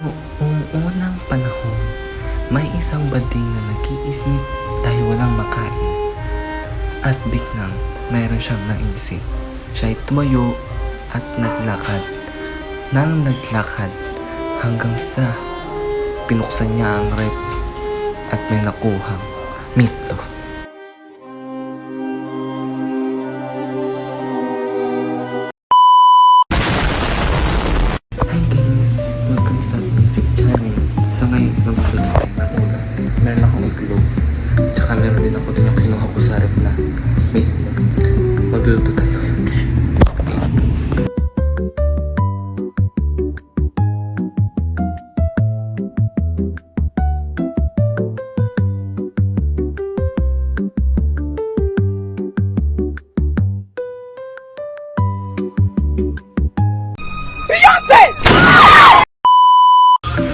Noong unang panahon, may isang bading na nag-iisip dahil walang makain. At biglang mayroon siyang naisip. Siya'y tumayo at naglakad. Nang naglakad hanggang sa pinuksan niya ang rep at may nakuhang meatloaf. Hi guys! Welcome sa YouTube channel. So ngayon is magpapalito tayo ng ulam. Meron akong itlog. Tsaka meron din ako din yung kinuha ko sa rep na meatloaf. Magluluto tayo.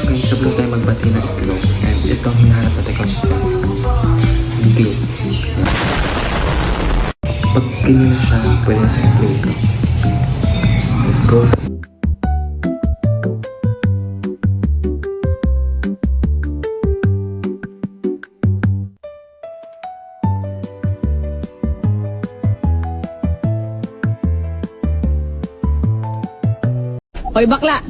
Okay, sablo tayo magbati ng itlog. And ito ang hinahanap natin consistency. Glaze. Pag ganyan na siya, pwede na siya i-plate. Let's go. Hoy bakla!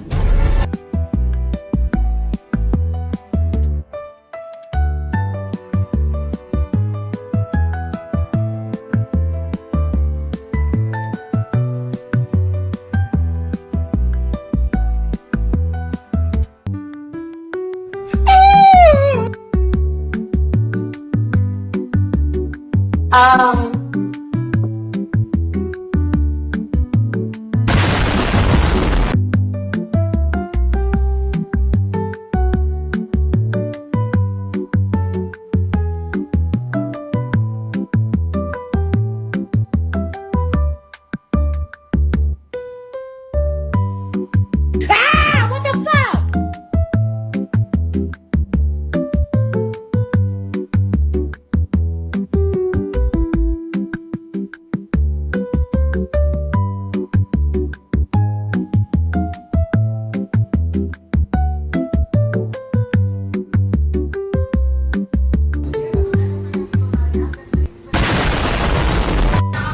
What the fuck?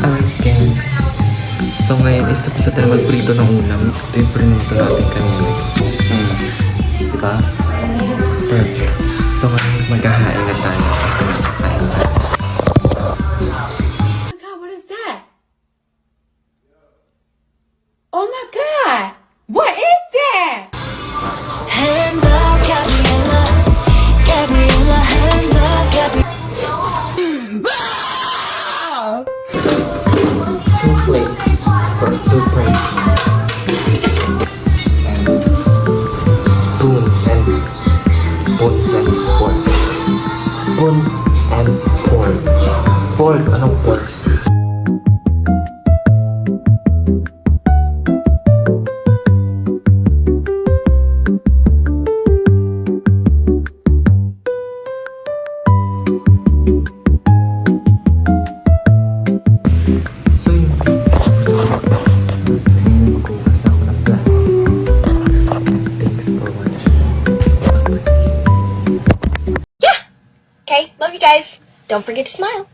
Alright guys. So ngayon is tapos na tayo magprito ng ulam. Ito yung prinito natin kanina. Diba? Perfect. So ngayon is maghahain na tayo. Kasi magkakain tayo. Oh my god, what is that? Oh my god! What is that? Hands up, Gabriella, Gabriella, hands up, Gabriella. Two plates for two persons. And spoons and pork. Spoons and pork. Fork, anong pork? So yun, tingin ko kasi ako ng plan. Thanks for watching. Okay, love you guys. Don't forget to smile.